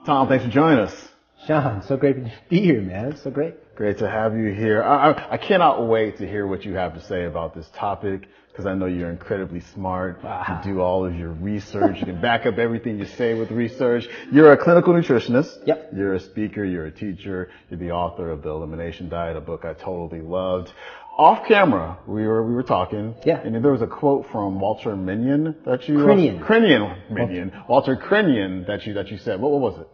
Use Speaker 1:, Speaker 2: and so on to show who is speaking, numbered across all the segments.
Speaker 1: Tom, thanks for joining us.
Speaker 2: Sean, so great to be here, man. It's so great.
Speaker 1: Great to have you here. I cannot wait to hear what you have to say about this topic, because I know you're incredibly smart.
Speaker 2: Wow.
Speaker 1: You do all of your research. You can back up everything you say with research. You're a clinical nutritionist.
Speaker 2: Yep.
Speaker 1: You're a speaker. You're a teacher. You're the author of The Elimination Diet, a book I totally loved. Off camera, we were talking.
Speaker 2: Yeah.
Speaker 1: And there was a quote from Walter Minion that you... Walter Crinion that you said. What was it?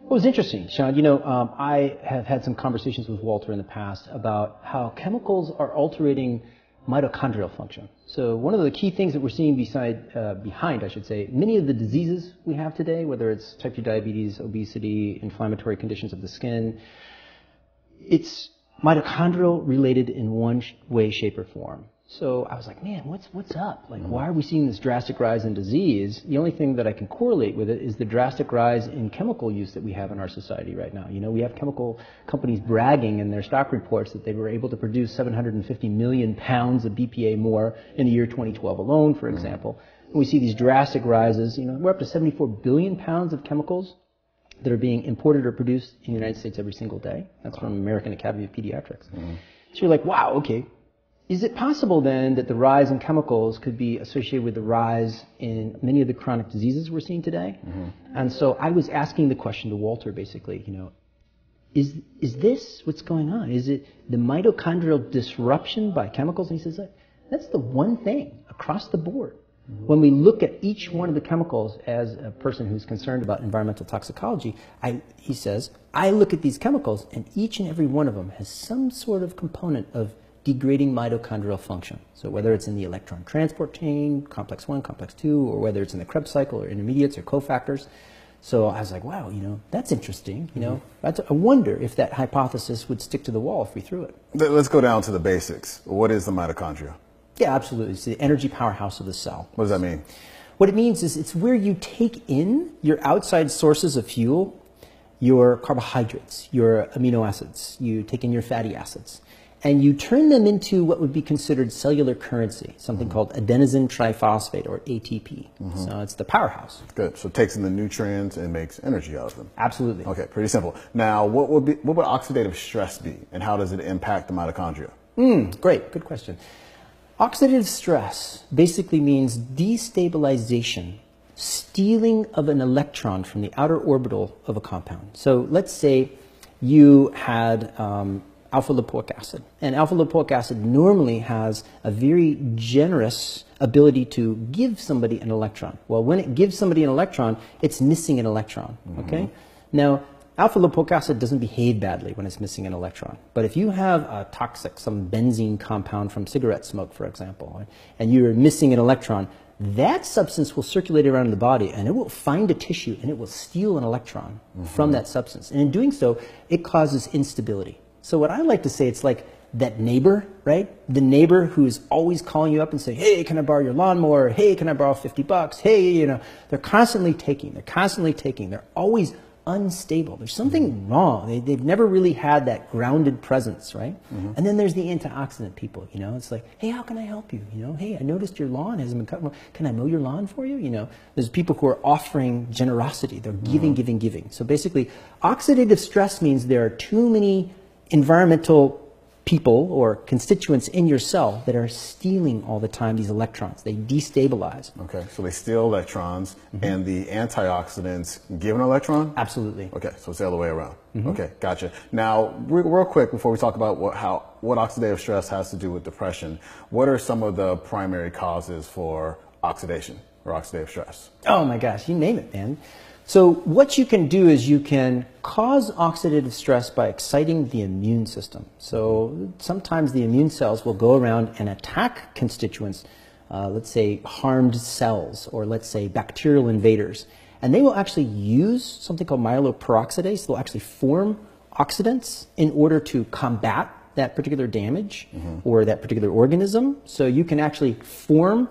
Speaker 2: Well, it was interesting, Sean. You know, I have had some conversations with Walter in the past about how chemicals are altering mitochondrial function. So one of the key things that we're seeing behind, many of the diseases we have today, whether it's type 2 diabetes, obesity, inflammatory conditions of the skin, it's mitochondrial related in one way, shape, or form. So I was like, man, what's up? Like, why are we seeing this drastic rise in disease? The only thing that I can correlate with it is the drastic rise in chemical use that we have in our society right now. You know, we have chemical companies bragging in their stock reports that they were able to produce 750 million pounds of BPA more in the year 2012 alone, for example. And we see these drastic rises. You know, we're up to 74 billion pounds of chemicals that are being imported or produced in the United States every single day. That's from American Academy of Pediatrics. So you're like, wow, okay. Is it possible then that the rise in chemicals could be associated with the rise in many of the chronic diseases we're seeing today? And so I was asking the question to Walter, basically, you know, is this what's going on? Is it the mitochondrial disruption by chemicals? And he says, that's the one thing across the board. When we look at each one of the chemicals, as a person who's concerned about environmental toxicology, he says, I look at these chemicals and each and every one of them has some sort of component of degrading mitochondrial function. So whether it's in the electron transport chain, complex 1, complex 2, or whether it's in the Krebs cycle or intermediates or cofactors. So I was like, wow, you know, that's interesting. You know, I wonder if that hypothesis would stick to the wall if we threw it.
Speaker 1: Let's go down to the basics. What is the mitochondria?
Speaker 2: Yeah, absolutely. It's the energy powerhouse of the cell.
Speaker 1: What does that mean?
Speaker 2: What it means is it's where you take in your outside sources of fuel, your carbohydrates, your amino acids, you take in your fatty acids, and you turn them into what would be considered cellular currency, something called adenosine triphosphate, or ATP. So it's the powerhouse. Good.
Speaker 1: So it takes in the nutrients and makes energy out of them.
Speaker 2: Absolutely.
Speaker 1: Okay, pretty simple. Now, what would oxidative stress be, and how does it impact the mitochondria?
Speaker 2: Great, good question. Oxidative stress basically means destabilization, stealing of an electron from the outer orbital of a compound. So let's say you had alpha-lipoic acid. And alpha-lipoic acid normally has a very generous ability to give somebody an electron. Well, when it gives somebody an electron, it's missing an electron, okay? Now, alpha-lipoic acid doesn't behave badly when it's missing an electron. But if you have a toxic, some benzene compound from cigarette smoke, for example, right, and you're missing an electron, that substance will circulate around the body and it will find a tissue and it will steal an electron from that substance. And in doing so, it causes instability. So what I like to say, it's like that neighbor, right? The neighbor who's always calling you up and saying, hey, can I borrow your lawnmower? Hey, can I borrow $50? Hey, you know, they're constantly taking. They're always unstable. There's something wrong. They've never really had that grounded presence, right? And then there's the antioxidant people, you know. It's like, hey, how can I help you? You know, hey, I noticed your lawn hasn't been cut. Can I mow your lawn for you? You know, there's people who are offering generosity. They're giving. So basically, oxidative stress means there are too many environmental people or constituents in your cell that are stealing all the time these electrons. They destabilize.
Speaker 1: Okay, so they steal electrons, and the antioxidants give an electron?
Speaker 2: Absolutely.
Speaker 1: Okay, so it's the other way around. Okay, gotcha. Now, real quick, before we talk about what oxidative stress has to do with depression, what are some of the primary causes for oxidation or oxidative stress?
Speaker 2: Oh my gosh, you name it, man. So what you can do is you can cause oxidative stress by exciting the immune system. So sometimes the immune cells will go around and attack constituents, let's say harmed cells, or let's say bacterial invaders. And they will actually use something called myeloperoxidase. They'll actually form oxidants in order to combat that particular damage or that particular organism. So you can actually form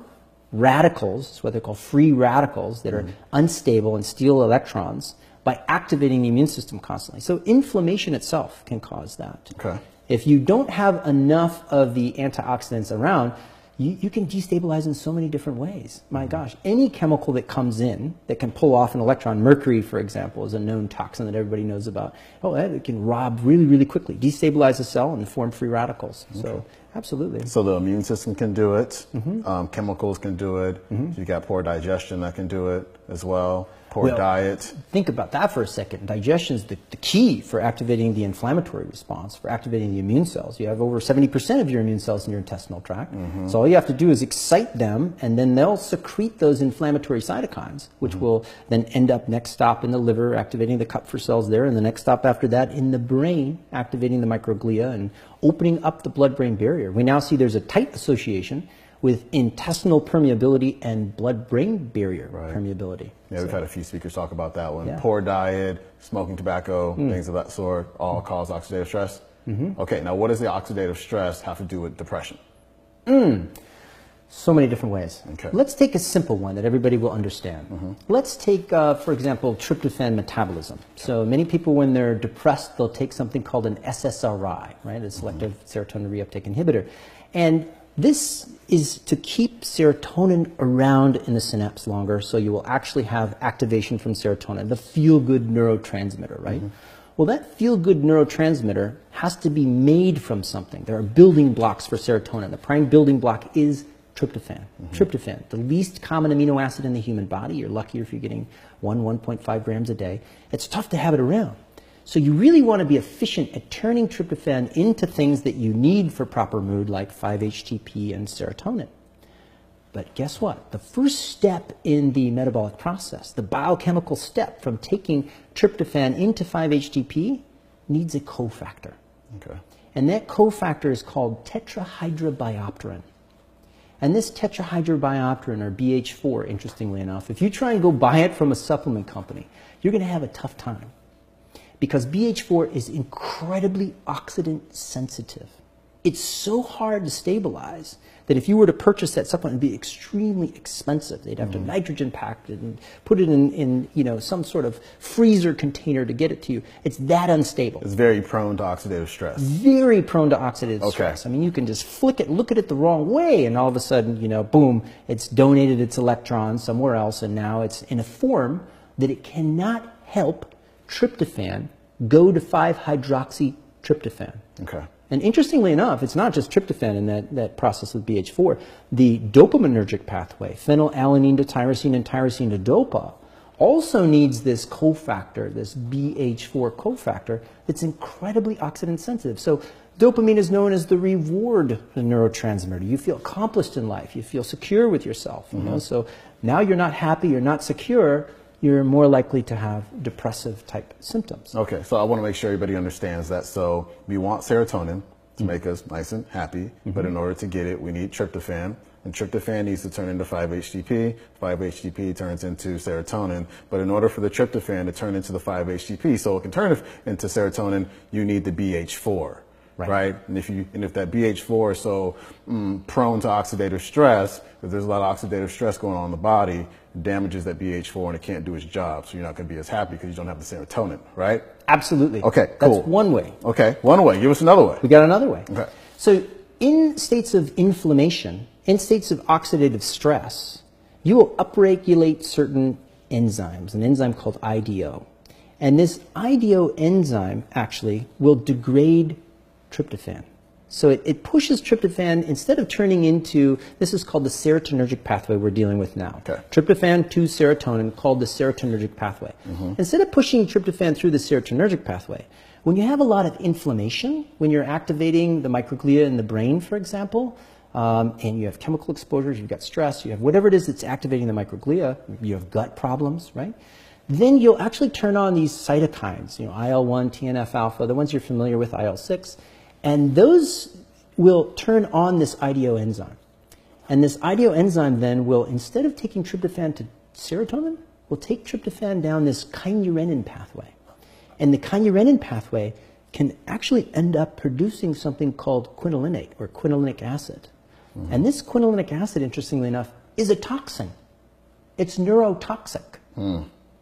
Speaker 2: radicals, it's what they call free radicals, that are unstable and steal electrons by activating the immune system constantly. So inflammation itself can cause that.
Speaker 1: Okay.
Speaker 2: If you don't have enough of the antioxidants around, you can destabilize in so many different ways. My gosh, any chemical that comes in that can pull off an electron, mercury, for example, is a known toxin that everybody knows about. Oh, it can rob really, really quickly, destabilize a cell and form free radicals. Okay. So, absolutely.
Speaker 1: So the immune system can do it. Chemicals can do it. You got poor digestion that can do it as well. Poor diet.
Speaker 2: Think about that for a second. Digestion is the key for activating the inflammatory response, for activating the immune cells. You have over 70% of your immune cells in your intestinal tract. So all you have to do is excite them, and then they'll secrete those inflammatory cytokines, which will then end up next stop in the liver, activating the Kupffer cells there, and the next stop after that in the brain, activating the microglia and opening up the blood-brain barrier. We now see there's a tight association with intestinal permeability and blood-brain barrier permeability.
Speaker 1: Yeah, we've had a few speakers talk about that one. Yeah. Poor diet, smoking tobacco, things of that sort, all cause oxidative stress. Okay, now what does the oxidative stress have to do with depression?
Speaker 2: So many different ways.
Speaker 1: Okay.
Speaker 2: Let's take a simple one that everybody will understand. Let's take, for example, tryptophan metabolism. So many people, when they're depressed, they'll take something called an SSRI, right? A selective serotonin reuptake inhibitor. And this is to keep serotonin around in the synapse longer, so you will actually have activation from serotonin, the feel-good neurotransmitter, right? Well, that feel-good neurotransmitter has to be made from something. There are building blocks for serotonin. The prime building block is tryptophan. Tryptophan, the least common amino acid in the human body. You're lucky if you're getting 1.5 grams a day. It's tough to have it around. So you really want to be efficient at turning tryptophan into things that you need for proper mood, like 5-HTP and serotonin. But guess what? The first step in the metabolic process, the biochemical step from taking tryptophan into 5-HTP, needs a cofactor.
Speaker 1: Okay.
Speaker 2: And that cofactor is called tetrahydrobiopterin. And this tetrahydrobiopterin, or BH4, interestingly enough, if you try and go buy it from a supplement company, you're going to have a tough time. Because BH4 is incredibly oxidant sensitive. It's so hard to stabilize that if you were to purchase that supplement, it'd be extremely expensive. They'd have to nitrogen pack it and put it in some sort of freezer container to get it to you. It's that unstable.
Speaker 1: It's very prone to oxidative stress.
Speaker 2: Very prone to oxidative stress. I mean, you can just flick it, look at it the wrong way, and all of a sudden, boom, it's donated its electrons somewhere else, and now it's in a form that it cannot help tryptophan go to 5-hydroxytryptophan.
Speaker 1: Okay.
Speaker 2: And interestingly enough, it's not just tryptophan in that process with BH4. The dopaminergic pathway, phenylalanine to tyrosine and tyrosine to dopa, also needs this cofactor, this BH4 cofactor, that's incredibly oxidant sensitive. So dopamine is known as the reward neurotransmitter. You feel accomplished in life. You feel secure with yourself. So now you're not happy, you're not secure, you're more likely to have depressive type symptoms.
Speaker 1: Okay, so I want to make sure everybody understands that. So we want serotonin to make us nice and happy, but in order to get it, we need tryptophan. And tryptophan needs to turn into 5-HTP. 5-HTP turns into serotonin. But in order for the tryptophan to turn into the 5-HTP, so it can turn into serotonin, you need the BH4. Right? And if that BH4 is so prone to oxidative stress, if there's a lot of oxidative stress going on in the body, it damages that BH4 and it can't do its job. So you're not going to be as happy because you don't have the serotonin, right?
Speaker 2: Absolutely.
Speaker 1: Okay, cool.
Speaker 2: That's one way.
Speaker 1: Okay, one way. Give us another way.
Speaker 2: We got another way.
Speaker 1: Okay.
Speaker 2: So in states of inflammation, in states of oxidative stress, you will upregulate certain enzymes, an enzyme called IDO. And this IDO enzyme actually will degrade tryptophan. So it pushes tryptophan, instead of turning into, this is called the serotonergic pathway we're dealing with now.
Speaker 1: Okay.
Speaker 2: Tryptophan to serotonin, called the serotonergic pathway. Instead of pushing tryptophan through the serotonergic pathway, when you have a lot of inflammation, when you're activating the microglia in the brain, for example, and you have chemical exposures, you've got stress, you have whatever it is that's activating the microglia, you have gut problems, right? Then you'll actually turn on these cytokines, IL-1, TNF-alpha, the ones you're familiar with, IL-6, and those will turn on this IDO enzyme. And this IDO enzyme then will, instead of taking tryptophan to serotonin, will take tryptophan down this kynurenine pathway. And the kynurenine pathway can actually end up producing something called quinolinate, or quinolinic acid. And this quinolinic acid, interestingly enough, is a toxin. It's neurotoxic.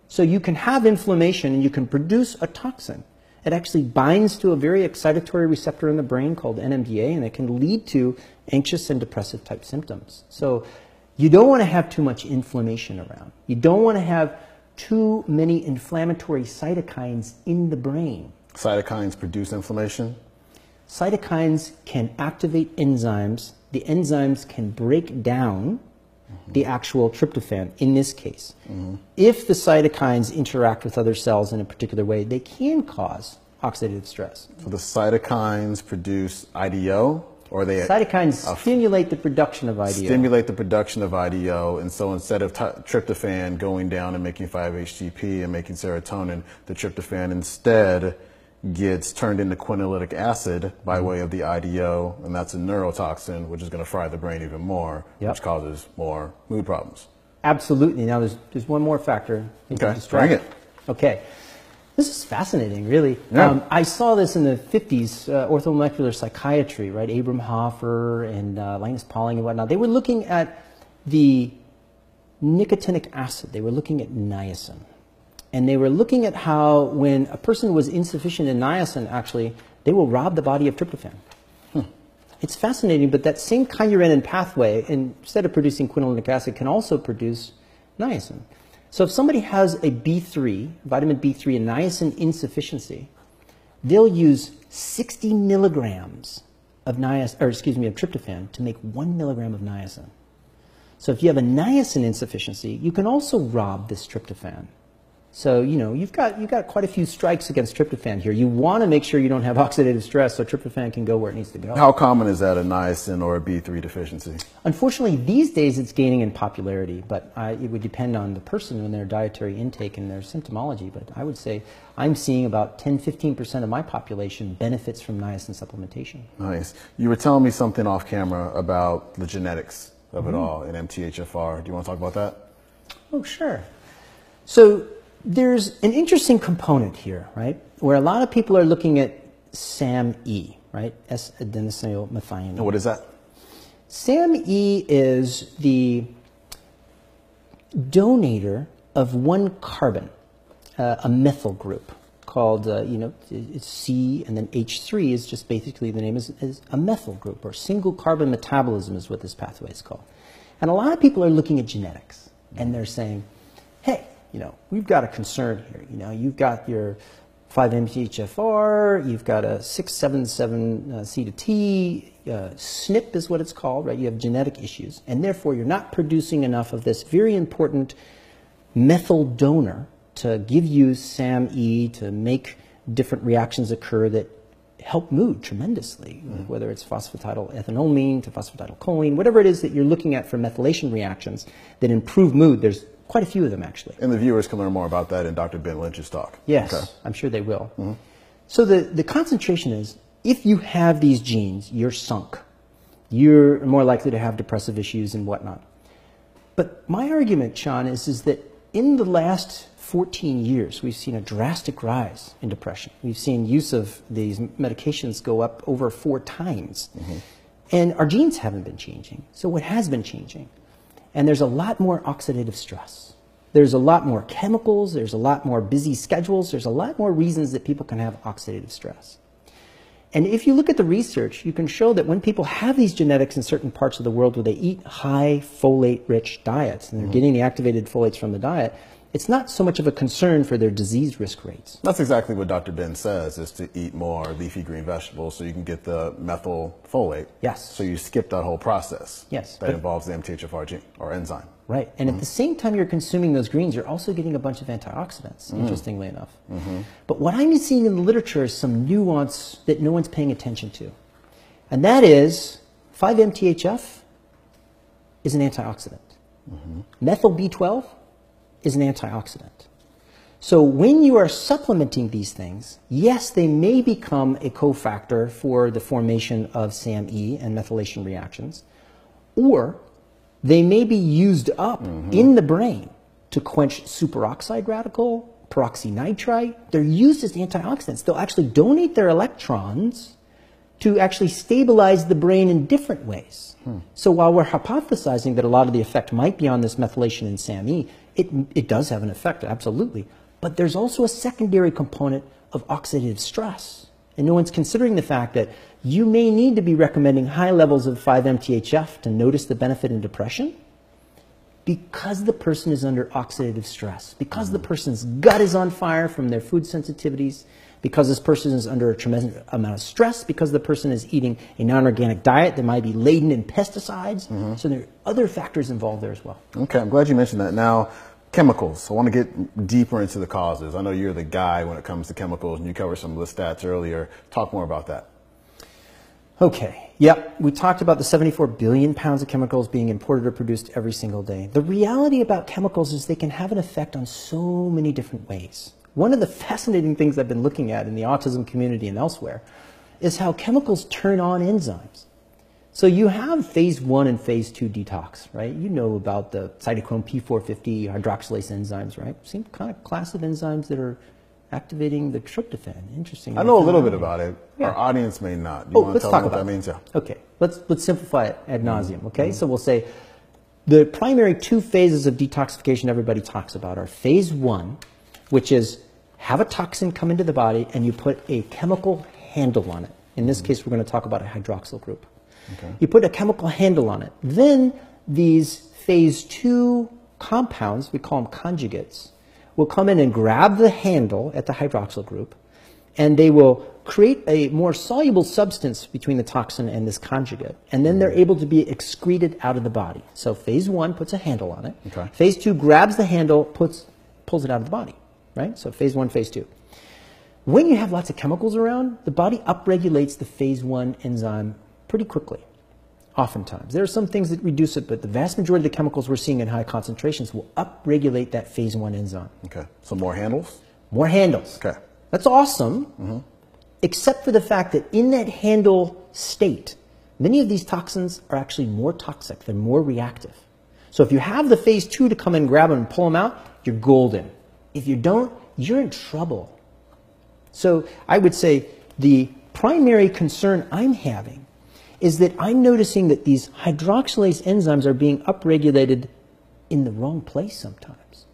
Speaker 2: So you can have inflammation and you can produce a toxin. it actually binds to a very excitatory receptor in the brain called NMDA, and it can lead to anxious and depressive type symptoms. So you don't want to have too much inflammation around. You don't want to have too many inflammatory cytokines in the brain.
Speaker 1: Cytokines produce inflammation?
Speaker 2: Cytokines can activate enzymes. The enzymes can break down the actual tryptophan in this case. If the cytokines interact with other cells in a particular way, they can cause oxidative stress.
Speaker 1: So the cytokines produce IDO, or they
Speaker 2: cytokines stimulate the production of IDO.
Speaker 1: Stimulate the production of IDO, and so instead of tryptophan going down and making 5-HTP and making serotonin, the tryptophan instead gets turned into quinolytic acid by way of the IDO, and that's a neurotoxin, which is going to fry the brain even more, which causes more mood problems. Absolutely.
Speaker 2: Now, there's one more factor.
Speaker 1: Okay, bring it.
Speaker 2: Okay. This is fascinating, really. Yeah. I saw this in the 50s, orthomolecular psychiatry, right? Abram Hoffer and Linus Pauling and whatnot. They were looking at the nicotinic acid. They were looking at niacin. And they were looking at how when a person was insufficient in niacin, actually, they will rob the body of tryptophan. It's fascinating, but that same kynurenine pathway, instead of producing quinolytic acid, can also produce niacin. So if somebody has a B3, vitamin B3, and niacin insufficiency, they'll use 60 milligrams of tryptophan to make 1 milligram of niacin. So if you have a niacin insufficiency, you can also rob this tryptophan. So, you know, you've got quite a few strikes against tryptophan here. You want to make sure you don't have oxidative stress so tryptophan can go where it needs to go.
Speaker 1: How common is that, a niacin or a B3 deficiency?
Speaker 2: Unfortunately, these days it's gaining in popularity, but it would depend on the person and their dietary intake and their symptomology. But I would say I'm seeing about 10-15% of my population benefits from niacin supplementation.
Speaker 1: Nice. You were telling me something off camera about the genetics of it all in MTHFR. Do you want to talk about that?
Speaker 2: Oh, sure. So there's an interesting component here, right, where a lot of people are looking at SAMe, right, S-adenosylmethionine.
Speaker 1: And what is that?
Speaker 2: SAMe is the donator of one carbon, a methyl group called, it's C, and then H3 is just basically the name is a methyl group, or single carbon metabolism is what this pathway is called. And a lot of people are looking at genetics, and they're saying, hey, we've got a concern here. You've got your 5-MTHFR, you've got a 677 C to T, SNP is what it's called, right? You have genetic issues, and therefore you're not producing enough of this very important methyl donor to give you SAMe to make different reactions occur that help mood tremendously, whether it's phosphatidylethanolamine to phosphatidylcholine, whatever it is that you're looking at for methylation reactions that improve mood. There's quite a few of them, actually.
Speaker 1: And the viewers can learn more about that in Dr. Ben Lynch's talk.
Speaker 2: Yes, okay. I'm sure they will. So the concentration is, if you have these genes, you're sunk. You're more likely to have depressive issues and whatnot. But my argument, Sean, is that in the last 14 years, we've seen a drastic rise in depression. We've seen use of these medications go up over 4 times. And our genes haven't been changing. So what has been changing? And there's a lot more oxidative stress. There's a lot more chemicals. There's a lot more busy schedules. There's a lot more reasons that people can have oxidative stress. And if you look at the research, you can show that when people have these genetics in certain parts of the world where they eat high folate-rich diets, and they're getting the activated folates from the diet, it's not so much of a concern for their disease risk rates.
Speaker 1: That's exactly what Dr. Ben says, is to eat more leafy green vegetables so you can get the methylfolate.
Speaker 2: Yes.
Speaker 1: So you skip that whole process.
Speaker 2: Yes.
Speaker 1: That involves the MTHFR gene or enzyme.
Speaker 2: Right. And at the same time you're consuming those greens, you're also getting a bunch of antioxidants, interestingly enough. But what I'm seeing in the literature is some nuance that no one's paying attention to. And that is 5-MTHF is an antioxidant. Methyl B12 is an antioxidant. So when you are supplementing these things, yes, they may become a cofactor for the formation of SAMe and methylation reactions, or they may be used up in the brain to quench superoxide radical, peroxynitrite. They're used as antioxidants. They'll actually donate their electrons to actually stabilize the brain in different ways. So while we're hypothesizing that a lot of the effect might be on this methylation in SAMe, it does have an effect, absolutely. But there's also a secondary component of oxidative stress. And no one's considering the fact that you may need to be recommending high levels of 5-MTHF to notice the benefit in depression because the person is under oxidative stress, because the person's gut is on fire from their food sensitivities, because this person is under a tremendous amount of stress, because the person is eating a non-organic diet that might be laden in pesticides. So there are other factors involved there as well.
Speaker 1: Okay, I'm glad you mentioned that. Now, chemicals. I want to get deeper into the causes. I know you're the guy when it comes to chemicals, and you covered some of the stats earlier. Talk more about that.
Speaker 2: Okay, yep, we talked about the 74 billion pounds of chemicals being imported or produced every single day. The reality about chemicals is they can have an effect on so many different ways. One of the fascinating things I've been looking at in the autism community and elsewhere is how chemicals turn on enzymes. So you have phase 1 and phase 2 detox, right? You know about the cytochrome P450 hydroxylase enzymes, right? Same kind of class of enzymes that are activating the tryptophan. Interesting.
Speaker 1: I know a little bit about it. Yeah. Our audience may not. You want to tell them what that means? Yeah.
Speaker 2: Okay, let's simplify it ad nauseum, okay? So we'll say the primary 2 phases of detoxification everybody talks about are phase 1, which is have a toxin come into the body and you put a chemical handle on it. In this case, we're going to talk about a hydroxyl group. Okay. You put a chemical handle on it. Then these phase 2 compounds, we call them conjugates, will come in and grab the handle at the hydroxyl group, and they will create a more soluble substance between the toxin and this conjugate, and then they're able to be excreted out of the body. So phase 1 puts a handle on it. Okay. Phase 2 grabs the handle, pulls it out of the body, right? So phase 1, phase 2. When you have lots of chemicals around, the body upregulates the phase 1 enzyme pretty quickly, oftentimes. There are some things that reduce it, but the vast majority of the chemicals we're seeing in high concentrations will upregulate that phase 1 enzyme.
Speaker 1: Okay, so more handles?
Speaker 2: More handles.
Speaker 1: Okay.
Speaker 2: That's awesome, except for the fact that in that handle state, many of these toxins are actually more toxic, they're more reactive. So if you have the phase 2 to come and grab them and pull them out, you're golden. If you don't, you're in trouble. So I would say the primary concern I'm having is that I'm noticing that these hydroxylase enzymes are being upregulated in the wrong place sometimes.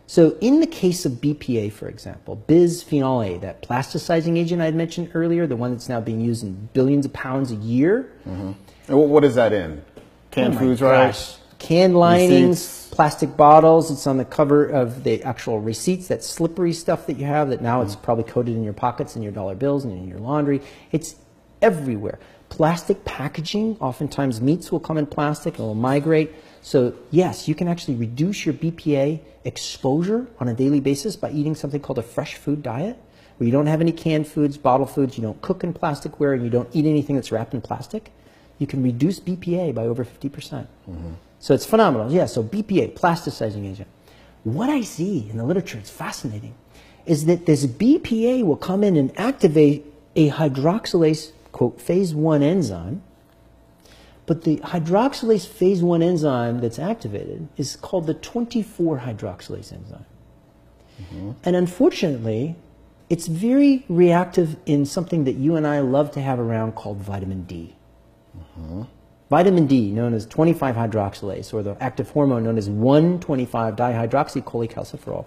Speaker 2: So in the case of BPA, for example, bisphenol A, that plasticizing agent I had mentioned earlier, the one that's now being used in billions of pounds a year.
Speaker 1: And what is that in? Canned foods, right?
Speaker 2: Canned linings, plastic bottles. It's on the cover of the actual receipts, that slippery stuff that you have that now it's probably coated in your pockets and your dollar bills and in your laundry. It's everywhere. Plastic packaging, oftentimes meats will come in plastic and will migrate. So yes, you can actually reduce your BPA exposure on a daily basis by eating something called a fresh food diet, where you don't have any canned foods, bottle foods, you don't cook in plasticware, and you don't eat anything that's wrapped in plastic. You can reduce BPA by over 50%. So it's phenomenal. Yeah, so BPA, plasticizing agent. What I see in the literature, it's fascinating, is that this BPA will come in and activate a hydroxylase, quote, phase 1 enzyme, but the hydroxylase phase 1 enzyme that's activated is called the 24-hydroxylase enzyme. And unfortunately, it's very reactive in something that you and I love to have around called vitamin D. Vitamin D, known as 25-hydroxylase, or the active hormone known as 1,25-dihydroxycholecalciferol.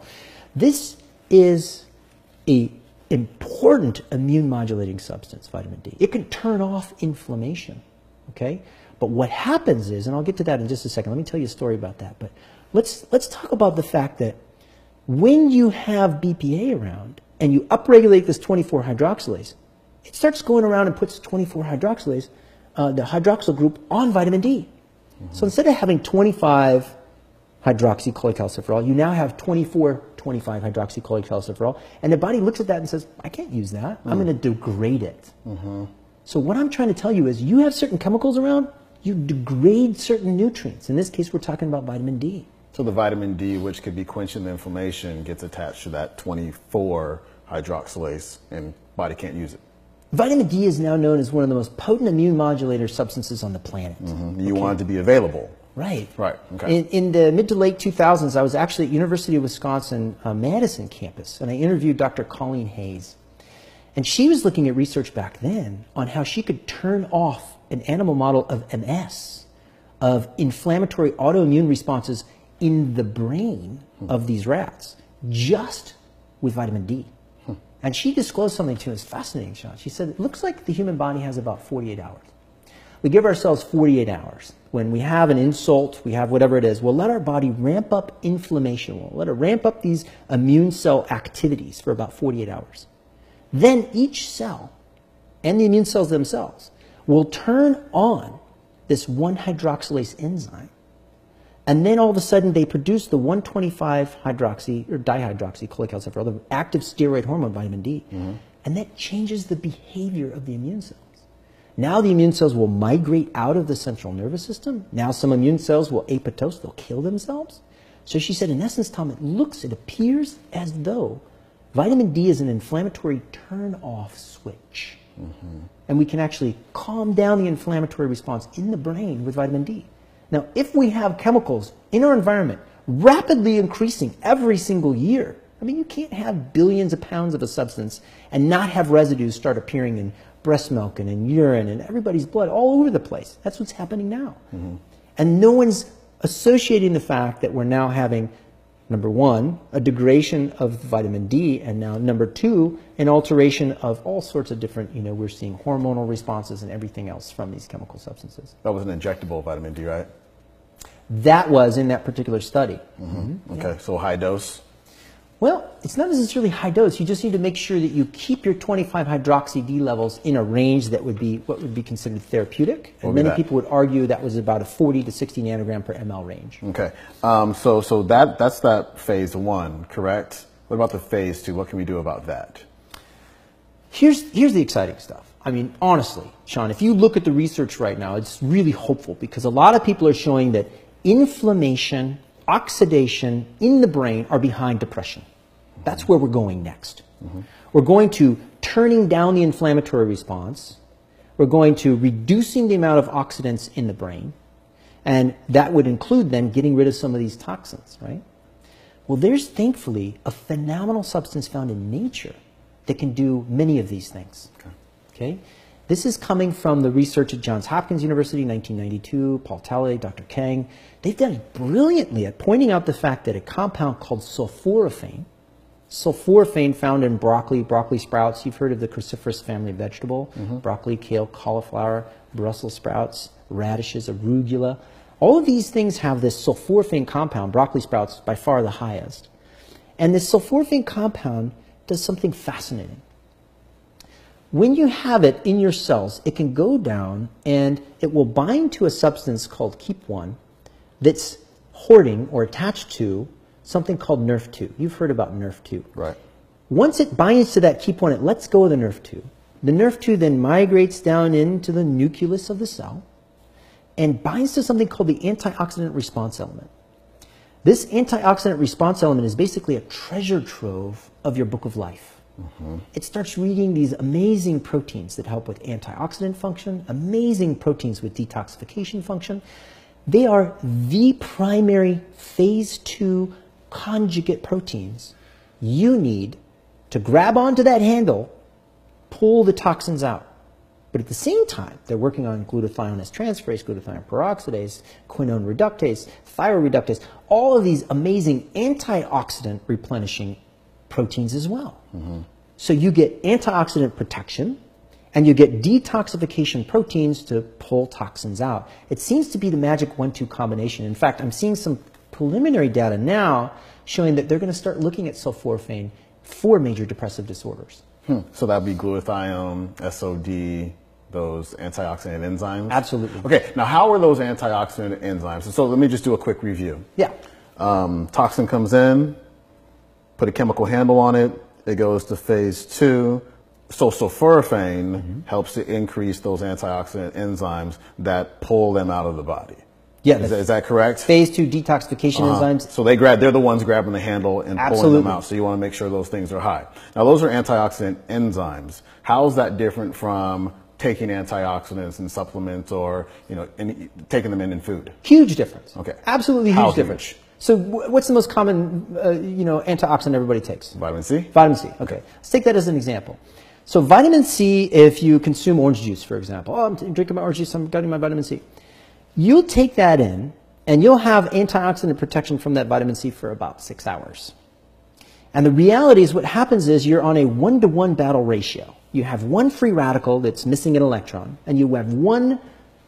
Speaker 2: This is an important immune modulating substance, vitamin D. It can turn off inflammation, okay? But what happens is, and I'll get to that in just a second, let me tell you a story about that, but let's talk about the fact that when you have BPA around and you upregulate this 24-hydroxylase, it starts going around and puts 24-hydroxylase, the hydroxyl group, on vitamin D. So instead of having 25-hydroxycholecalciferol, you now have 24-25-hydroxycholecalciferol, and the body looks at that and says, I can't use that. I'm going to degrade it. So what I'm trying to tell you is you have certain chemicals around, you degrade certain nutrients. In this case, we're talking about vitamin D.
Speaker 1: So the vitamin D, which could be quenching the inflammation, gets attached to that 24-hydroxylase, and body can't use it.
Speaker 2: Vitamin D is now known as one of the most potent immune modulator substances on the planet.
Speaker 1: You want it to be available.
Speaker 2: Right.
Speaker 1: Right. Okay.
Speaker 2: In the mid to late 2000s, I was actually at University of Wisconsin Madison campus, and I interviewed Dr. Colleen Hayes. And she was looking at research back then on how she could turn off an animal model of MS, of inflammatory autoimmune responses in the brain of these rats, just with vitamin D. And she disclosed something to us fascinating, Sean. She said, it looks like the human body has about 48 hours. We give ourselves 48 hours. When we have an insult, we have whatever it is, we'll let our body ramp up inflammation. We'll let it ramp up these immune cell activities for about 48 hours. Then each cell and the immune cells themselves will turn on this 1-hydroxylase enzyme. And then all of a sudden they produce the 1,25-hydroxy or dihydroxycholecalciferol, the active steroid hormone, vitamin D. And that changes the behavior of the immune cells. Now the immune cells will migrate out of the central nervous system. Now some immune cells will apoptose, they'll kill themselves. So she said, in essence, Tom, it appears as though vitamin D is an inflammatory turn-off switch. And we can actually calm down the inflammatory response in the brain with vitamin D. Now, if we have chemicals in our environment rapidly increasing every single year, I mean, you can't have billions of pounds of a substance and not have residues start appearing in breast milk and in urine and everybody's blood all over the place. That's what's happening now. And no one's associating the fact that we're now having, number one, a degradation of vitamin D, and now number two, an alteration of all sorts of different, we're seeing hormonal responses and everything else from these chemical substances.
Speaker 1: That was an injectable vitamin D, right?
Speaker 2: That was in that particular study.
Speaker 1: Okay, so high dose?
Speaker 2: Well, it's not necessarily high dose. You just need to make sure that you keep your 25-hydroxy-D levels in a range that would be what would be considered therapeutic. And many people would argue that was about a 40 to 60 nanogram per ml range.
Speaker 1: Okay, so that's that phase 1, correct? What about the phase 2? What can we do about that?
Speaker 2: Here's the exciting stuff. I mean, honestly, Sean, if you look at the research right now, it's really hopeful because a lot of people are showing that inflammation, oxidation in the brain are behind depression. That's where we're going next. We're going to turning down the inflammatory response. We're going to reducing the amount of oxidants in the brain. And that would include then getting rid of some of these toxins, right? Well, there's thankfully a phenomenal substance found in nature that can do many of these things. Okay? This is coming from the research at Johns Hopkins University, 1992, Paul Talley, Dr. Kang. They've done it brilliantly at pointing out the fact that a compound called sulforaphane found in broccoli sprouts, you've heard of the cruciferous family of vegetable, broccoli, kale, cauliflower, Brussels sprouts, radishes, arugula. All of these things have this sulforaphane compound, broccoli sprouts by far the highest. And this sulforaphane compound does something fascinating. When you have it in your cells, it can go down and it will bind to a substance called KEAP1 that's hoarding or attached to something called NRF2. You've heard about NRF2.
Speaker 1: Right.
Speaker 2: Once it binds to that KEAP1, it lets go of the NRF2. The NRF2 then migrates down into the nucleus of the cell and binds to something called the antioxidant response element. This antioxidant response element is basically a treasure trove of your book of life. It starts reading these amazing proteins that help with antioxidant function, amazing proteins with detoxification function. They are the primary phase 2 conjugate proteins you need to grab onto that handle, pull the toxins out. But at the same time, they're working on glutathione transferase, glutathione peroxidase, quinone reductase, thyroid reductase, all of these amazing antioxidant replenishing proteins as well. So you get antioxidant protection and you get detoxification proteins to pull toxins out. It seems to be the magic 1-2 combination. In fact, I'm seeing some preliminary data now showing that they're going to start looking at sulforaphane for major depressive disorders.
Speaker 1: So that would be glutathione, SOD, those antioxidant enzymes?
Speaker 2: Absolutely.
Speaker 1: Okay, now how are those antioxidant enzymes? So let me just do a quick review.
Speaker 2: Yeah.
Speaker 1: Toxin comes in, put a chemical handle on it, it goes to phase 2. So sulforaphane helps to increase those antioxidant enzymes that pull them out of the body.
Speaker 2: Yeah.
Speaker 1: Is that correct?
Speaker 2: Phase 2 detoxification enzymes.
Speaker 1: So they're the ones grabbing the handle and pulling them out. So you want to make sure those things are high. Now those are antioxidant enzymes. How is that different from taking antioxidants in supplements or taking them in food?
Speaker 2: Huge difference.
Speaker 1: Okay.
Speaker 2: Absolutely huge difference. So what's the most common antioxidant everybody takes?
Speaker 1: Vitamin C.
Speaker 2: Vitamin C. Okay. Let's take that as an example. So vitamin C, if you consume orange juice, for example, I'm drinking my orange juice, I'm getting my vitamin C. You'll take that in, and you'll have antioxidant protection from that vitamin C for about 6 hours. And the reality is what happens is you're on a 1-to-1 battle ratio. You have one free radical that's missing an electron, and you have one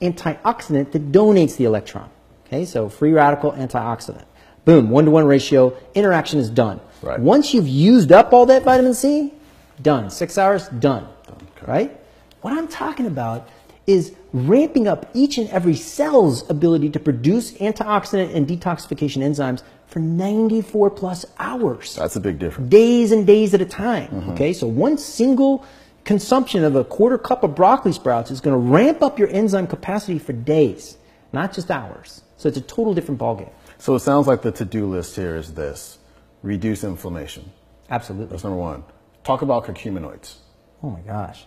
Speaker 2: antioxidant that donates the electron. Okay, so free radical, antioxidant. Boom, 1-to-1 ratio, interaction is done.
Speaker 1: Right.
Speaker 2: Once you've used up all that vitamin C, done. 6 hours, done.
Speaker 1: Okay.
Speaker 2: Right? What I'm talking about is ramping up each and every cell's ability to produce antioxidant and detoxification enzymes for 94 plus hours.
Speaker 1: That's a big difference.
Speaker 2: Days and days at a time. Okay, so one single consumption of a quarter cup of broccoli sprouts is going to ramp up your enzyme capacity for days, not just hours. So it's a total different ballgame.
Speaker 1: So it sounds like the to-do list here is this: reduce inflammation.
Speaker 2: Absolutely.
Speaker 1: That's number one. Talk about curcuminoids.
Speaker 2: Oh my gosh.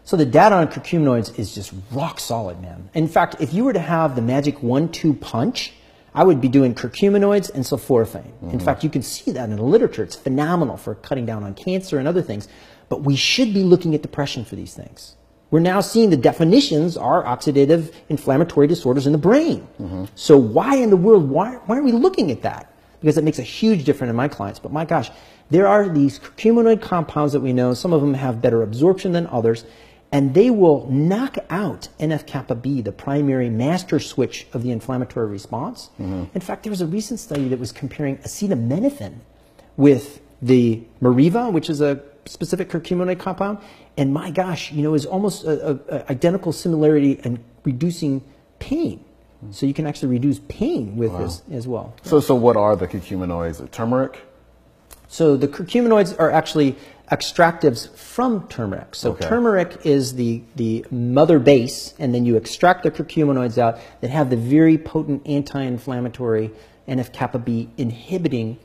Speaker 2: So the data on curcuminoids is just rock solid, man. In fact, if you were to have the magic 1-2 punch, I would be doing curcuminoids and sulforaphane. In fact, you can see that in the literature. It's phenomenal for cutting down on cancer and other things. But we should be looking at depression for these things. We're now seeing the definitions are oxidative inflammatory disorders in the brain. So why in the world, why are we looking at that? Because it makes a huge difference in my clients. But my gosh, there are these curcuminoid compounds that we know. Some of them have better absorption than others. And they will knock out NF-kappa B, the primary master switch of the inflammatory response. In fact, there was a recent study that was comparing acetaminophen with the Mariva, which is a specific curcuminoid compound. And my gosh, you know, is almost an identical similarity in reducing pain. So you can actually reduce pain with this as well.
Speaker 1: So what are the curcuminoids? Turmeric?
Speaker 2: So the curcuminoids are actually extractives from turmeric. So turmeric is the mother base, and then you extract the curcuminoids out that have the very potent anti-inflammatory NF-kappa B inhibiting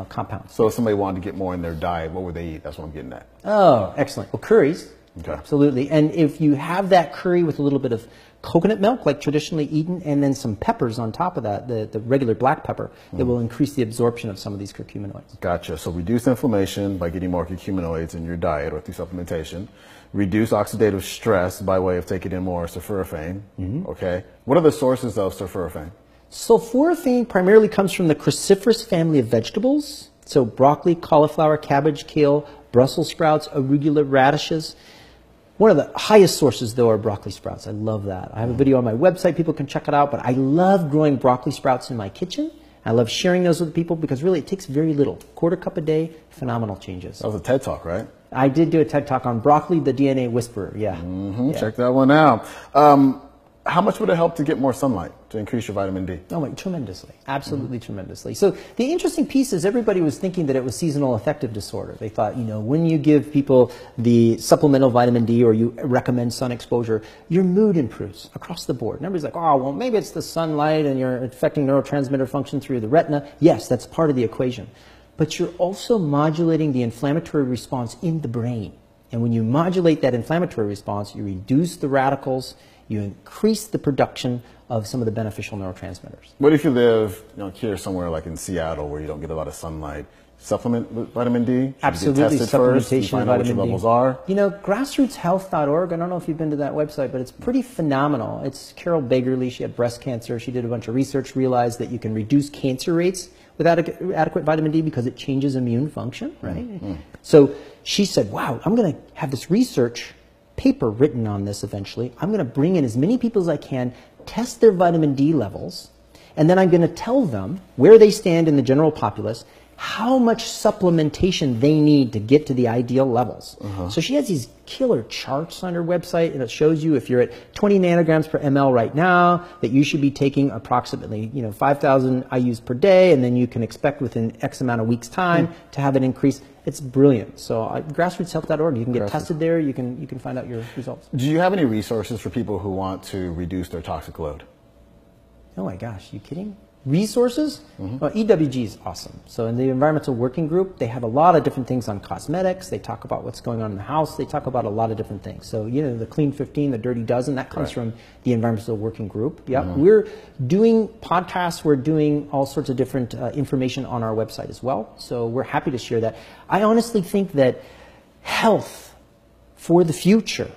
Speaker 2: compounds.
Speaker 1: So if somebody wanted to get more in their diet, what would they eat? That's what I'm getting at.
Speaker 2: Oh, excellent. Well, curries.
Speaker 1: Okay.
Speaker 2: Absolutely. And if you have that curry with a little bit of coconut milk, like traditionally eaten, and then some peppers on top of that, the regular black pepper, it will increase the absorption of some of these curcuminoids.
Speaker 1: Gotcha. So reduce inflammation by getting more curcuminoids in your diet or through supplementation. Reduce oxidative stress by way of taking in more sulforaphane. Okay. What are the sources of sulforaphane?
Speaker 2: Sulforaphane primarily comes from the cruciferous family of vegetables. So broccoli, cauliflower, cabbage, kale, Brussels sprouts, arugula, radishes. One of the highest sources, though, are broccoli sprouts. I love that. I have a video on my website. People can check it out. But I love growing broccoli sprouts in my kitchen. I love sharing those with people because really it takes very little. Quarter cup a day, phenomenal changes.
Speaker 1: That was a TED Talk, right?
Speaker 2: I did do a TED Talk on broccoli, the DNA whisperer. Yeah.
Speaker 1: Check that one out. How much would it help to get more sunlight to increase your vitamin D?
Speaker 2: Oh, wait, tremendously. Absolutely tremendously. So the interesting piece is everybody was thinking that it was seasonal affective disorder. They thought, you know, when you give people the supplemental vitamin D or you recommend sun exposure, your mood improves across the board. And everybody's like, oh, well, maybe it's the sunlight and you're affecting neurotransmitter function through the retina. Yes, that's part of the equation. But you're also modulating the inflammatory response in the brain. And when you modulate that inflammatory response, you reduce the radicals, you increase the production of some of the beneficial neurotransmitters.
Speaker 1: What if you live, here somewhere like in Seattle where you don't get a lot of sunlight? Supplement with vitamin D? Should
Speaker 2: Absolutely,
Speaker 1: you get tested first and
Speaker 2: supplementation
Speaker 1: find
Speaker 2: of
Speaker 1: out what your
Speaker 2: vitamin D.
Speaker 1: levels are?
Speaker 2: You know, grassrootshealth.org, I don't know if you've been to that website, but it's pretty phenomenal. It's Carol Bagerly. She had breast cancer. She did a bunch of research, realized that you can reduce cancer rates with adequate vitamin D because it changes immune function, right? So she said, wow, I'm going to have this research paper written on this eventually. I'm going to bring in as many people as I can, test their vitamin D levels, and then I'm going to tell them where they stand in the general populace, how much supplementation they need to get to the ideal levels. So she has these killer charts on her website, and it shows you if you're at 20 nanograms per ml right now, that you should be taking approximately 5,000 IUs per day, and then you can expect within X amount of weeks' time to have an increase. It's brilliant. So grassrootshealth.org, you can get tested there. You can find out your results.
Speaker 1: Do you have any resources for people who want to reduce their toxic load?
Speaker 2: Oh my gosh, you kidding? Resources? Well, EWG is awesome. So in the environmental working group, they have a lot of different things on cosmetics. They talk about what's going on in the house. They talk about a lot of different things. So, the Clean 15, the Dirty Dozen, that comes from the environmental working group. Yep. We're doing podcasts. We're doing all sorts of different information on our website as well. So we're happy to share that. I honestly think that health for the future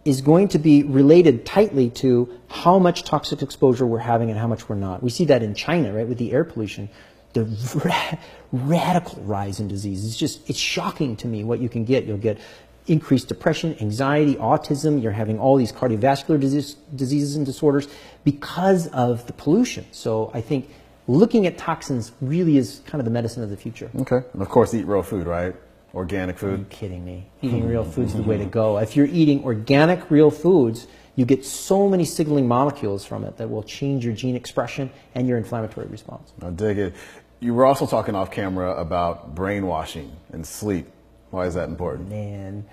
Speaker 2: is going to be related tightly to how much toxic exposure we're having and how much we're not. We see that in China, right, with the air pollution. the radical rise in disease. It's shocking to me what you can get. You'll get increased depression, anxiety, autism. You're having all these cardiovascular diseases and disorders because of the pollution. So I think looking at toxins really is kind of the medicine of the future.
Speaker 1: Okay. And of course, eat real food, right? Organic food.
Speaker 2: Are you kidding me? Eating real food's the way to go. If you're eating organic, real foods, you get so many signaling molecules from it that will change your gene expression and your inflammatory response.
Speaker 1: I dig it. You were also talking off camera about brainwashing and sleep. Why is that important?
Speaker 2: Man,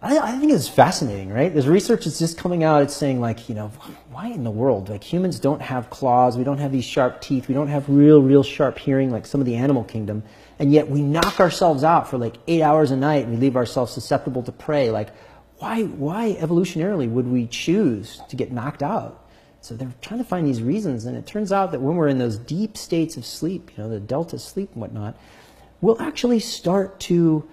Speaker 2: I think it's fascinating, right? There's research that's just coming out. It's saying, like, you know, why in the world? Like, humans don't have claws. We don't have these sharp teeth. We don't have real sharp hearing like some of the animal kingdom. And yet we knock ourselves out for like 8 hours a night and we leave ourselves susceptible to prey. Like, why evolutionarily would we choose to get knocked out? So they're trying to find these reasons. And it turns out that when we're in those deep states of sleep, you know, the delta sleep and whatnot, we'll actually start to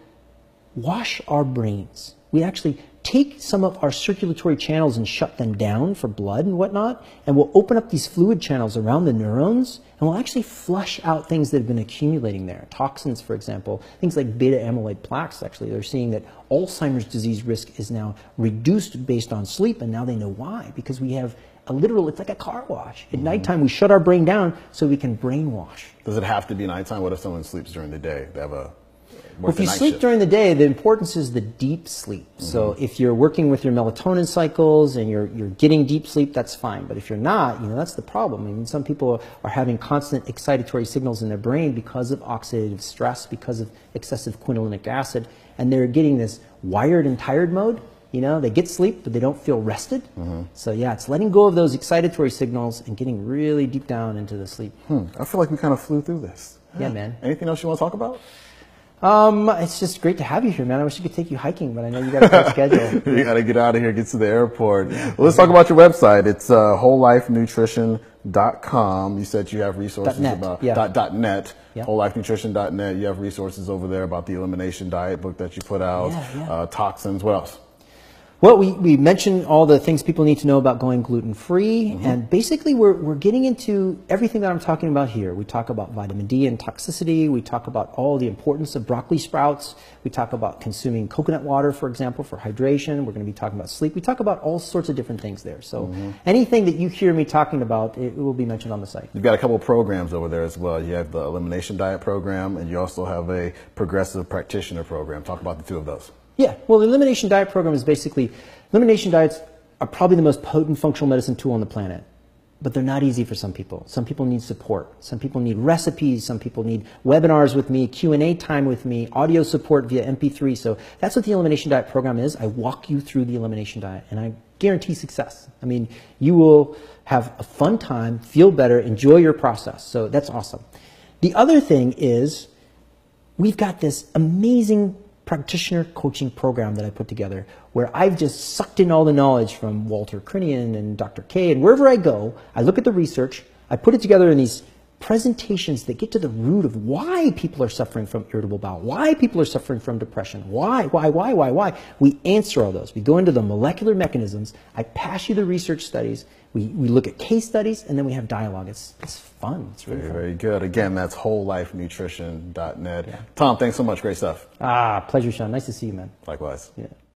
Speaker 2: wash our brains. We actually take some of our circulatory channels and shut them down for blood and whatnot, and we'll open up these fluid channels around the neurons, and we'll actually flush out things that have been accumulating there. Toxins, for example, things like beta amyloid plaques, actually. They're seeing that Alzheimer's disease risk is now reduced based on sleep, and now they know why, because we have it's like a car wash. At nighttime, we shut our brain down so we can brainwash.
Speaker 1: Does it have to be nighttime? What if someone sleeps during the day? They have a
Speaker 2: Well, if you sleep during the day, the importance is the deep sleep. So if you're working with your melatonin cycles and you're getting deep sleep, that's fine. But if you're not, you know, that's the problem. I mean, some people are having constant excitatory signals in their brain because of oxidative stress, because of excessive quinolinic acid, and they're getting this wired and tired mode. You know, they get sleep, but they don't feel rested. So yeah, it's letting go of those excitatory signals and getting really deep down into the sleep.
Speaker 1: I feel like we kind of flew through this.
Speaker 2: Yeah, man.
Speaker 1: Anything else you want to talk about?
Speaker 2: It's just great to have you here, man. I wish I could take you hiking, but I know you got a tight schedule.
Speaker 1: You got to get out of here, get to the airport. Well, let's talk about your website. It's wholelifenutrition.com. You said you have resources about .net.
Speaker 2: Yeah.
Speaker 1: Wholelifenutrition.net. You have resources over there about the elimination diet book that you put out. Toxins. What else?
Speaker 2: Well, we mentioned all the things people need to know about going gluten-free, and basically we're getting into everything that I'm talking about here. We talk about vitamin D and toxicity. We talk about all the importance of broccoli sprouts. We talk about consuming coconut water, for example, for hydration. We're going to be talking about sleep. We talk about all sorts of different things there. So anything that you hear me talking about, it will be mentioned on the site.
Speaker 1: You've got a couple of programs over there as well. You have the elimination diet program, and you also have a progressive practitioner program. Talk about the two of those.
Speaker 2: Yeah, well, the elimination diet program is basically, elimination diets are probably the most potent functional medicine tool on the planet, but they're not easy for some people. Some people need support. Some people need recipes. Some people need webinars with me, Q&A time with me, audio support via MP3. So that's what the elimination diet program is. I walk you through the elimination diet, and I guarantee success. I mean, you will have a fun time, feel better, enjoy your process. So that's awesome. The other thing is we've got this amazing practitioner coaching program that I put together where I've just sucked in all the knowledge from Walter Crinian and Dr. K, and wherever I go, I look at the research, I put it together in these presentations that get to the root of why people are suffering from irritable bowel, why people are suffering from depression, why. We answer all those. We go into the molecular mechanisms. I pass you the research studies. We look at case studies, and then we have dialogue. It's fun. It's really fun.
Speaker 1: Very good. Again, that's wholelifenutrition.net. Yeah. Tom, thanks so much. Great stuff.
Speaker 2: Pleasure, Sean. Nice to see you, man.
Speaker 1: Likewise.
Speaker 2: Yeah.